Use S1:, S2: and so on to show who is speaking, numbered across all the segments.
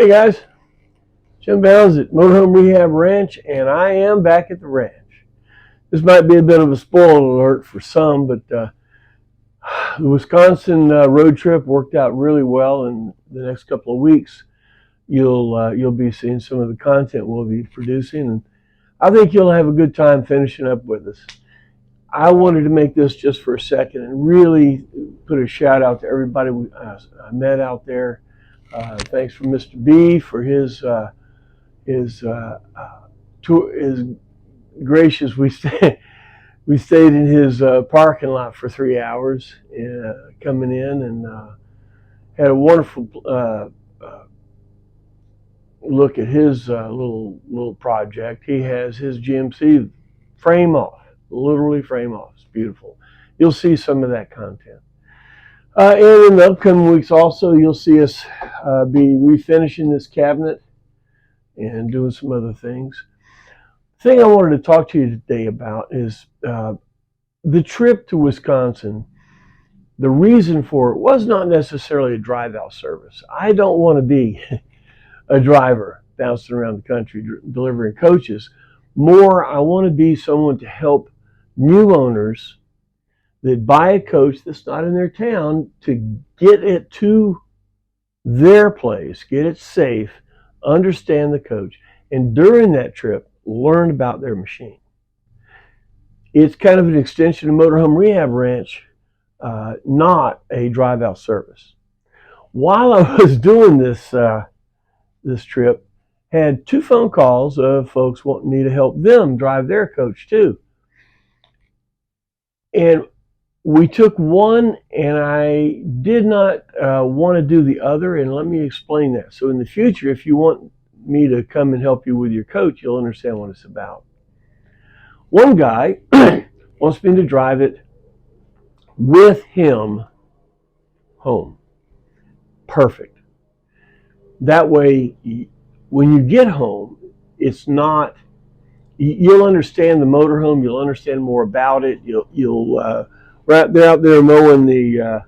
S1: Hey guys, Jim Bounds at Motorhome Rehab Ranch, and I am back at the ranch. This might be a bit of a spoiler alert for some, but the Wisconsin road trip worked out really well. In the next couple of weeks, you'll be seeing some of the content we'll be producing, and I think you'll have a good time finishing up with us. I wanted to make this just for a second and really put a shout out to everybody I met out there. Thanks for Mr. B for his tour. Is gracious. We stayed in his parking lot for 3 hours coming in, and had a wonderful look at his little project. He has his GMC frame off, literally frame off. It's beautiful. You'll see some of that content. And in the upcoming weeks also, you'll see us be refinishing this cabinet and doing some other things. The thing I wanted to talk to you today about is the trip to Wisconsin. The reason for it was not necessarily a drive-out service. I don't want to be a driver bouncing around the country delivering coaches. More, I want to be someone to help new owners that buy a coach that's not in their town to get it to their place, get it safe, understand the coach, and during that trip, learn about their machine. It's kind of an extension of Motorhome Rehab Ranch, not a drive-out service. While I was doing this trip, had 2 phone calls of folks wanting me to help them drive their coach too. And we took one, and I did not want to do the other, and let me explain that. So in the future, if you want me to come and help you with your coach, you'll understand what it's about. One guy wants me to drive it with him home. Perfect. That way, when you get home, it's not, you'll understand the motorhome, you'll understand more about it, they're out there mowing the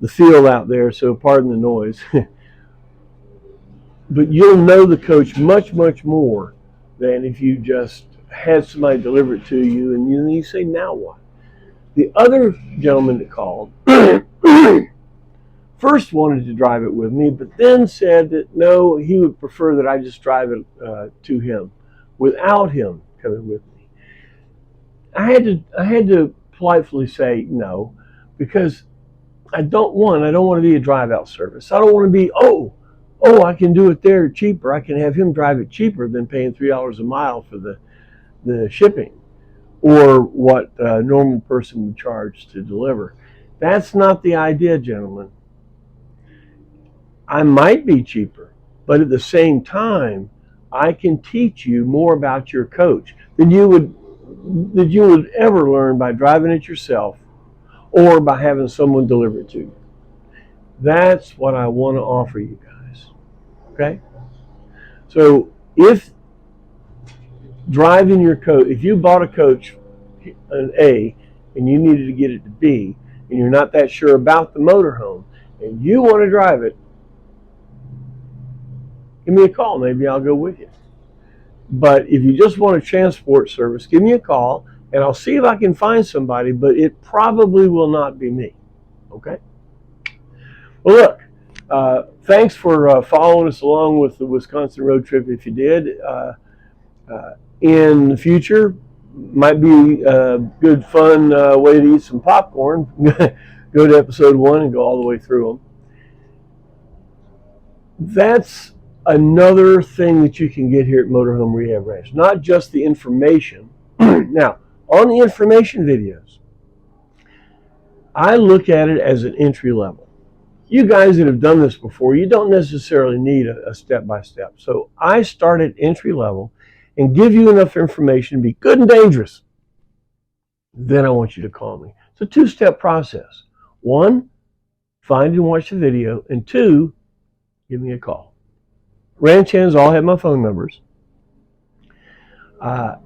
S1: field out there, so pardon the noise. But you'll know the coach much, much more than if you just had somebody deliver it to you and you say, now what? The other gentleman that called first wanted to drive it with me, but then said that no, he would prefer that I just drive it to him without him coming with me. I had to politely say no, because I don't want to be a drive-out service. I don't want to be, I can do it there cheaper. I can have him drive it cheaper than paying $3 a mile for the shipping, or what a normal person would charge to deliver. That's not the idea, gentlemen. I might be cheaper, but at the same time, I can teach you more about your coach than you would ever learn by driving it yourself or by having someone deliver it to you. That's what I want to offer you guys. Okay? So if driving your coach, if you bought a coach, an A, and you needed to get it to B, and you're not that sure about the motorhome, and you want to drive it, give me a call. Maybe I'll go with you. But if you just want a transport service, give me a call, and I'll see if I can find somebody, but it probably will not be me. Okay? Well, look, thanks for following us along with the Wisconsin road trip. If you did, in the future, might be a good, fun way to eat some popcorn. Go to episode 1 and go all the way through them. That's another thing that you can get here at Motorhome Rehab Ranch. Not just the information. Now, on the information videos, I look at it as an entry level. You guys that have done this before, you don't necessarily need a step-by-step. So I start at entry level and give you enough information to be good and dangerous. Then I want you to call me. It's a 2-step process. 1, find and watch the video, and 2, give me a call. Ranch hands all have my phone numbers. But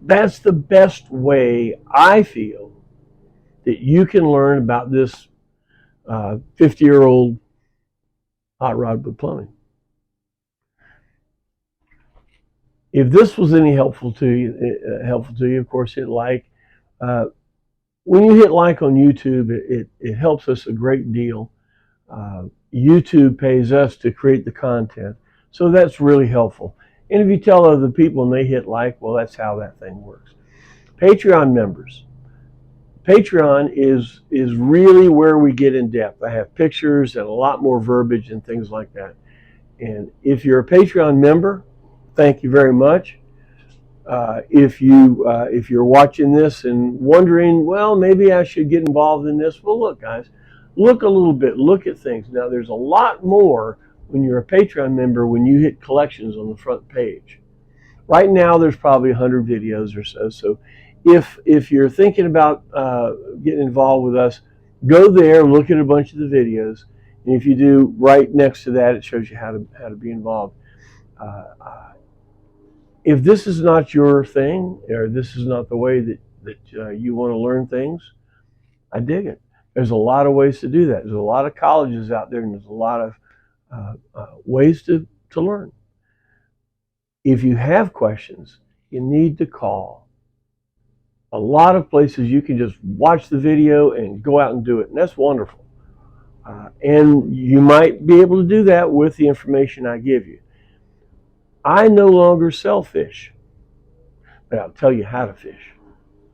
S1: that's the best way, I feel, that you can learn about this 50-year-old Hot Rod with Plumbing. If this was any helpful to you, of course, hit like. Uh, when you hit like on YouTube, it helps us a great deal. YouTube pays us to create the content, so that's really helpful. And if you tell other people and they hit like, well, that's how that thing works. Patreon members. Patreon is really where we get in depth. I have pictures and a lot more verbiage and things like that. And if you're a Patreon member, thank you very much. If you're watching this and wondering, well, maybe I should get involved in this. Well, look, guys, look a little bit, look at things. Now, there's a lot more when you're a Patreon member when you hit collections on the front page. Right now, there's probably 100 videos or so. So, if you're thinking about getting involved with us, go there, look at a bunch of the videos, and if you do, right next to that, it shows you how to be involved. If this is not your thing, or this is not the way that you want to learn things, I dig it. There's a lot of ways to do that. There's a lot of colleges out there, and there's a lot of ways to learn. If you have questions, you need to call. A lot of places you can just watch the video and go out and do it, and that's wonderful. And you might be able to do that with the information I give you. I no longer sell fish, but I'll tell you how to fish.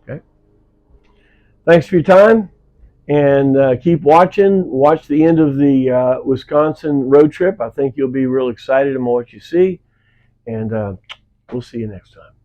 S1: Okay. Thanks for your time, and keep watching. Watch the end of the Wisconsin road trip. I think you'll be real excited about what you see, and we'll see you next time.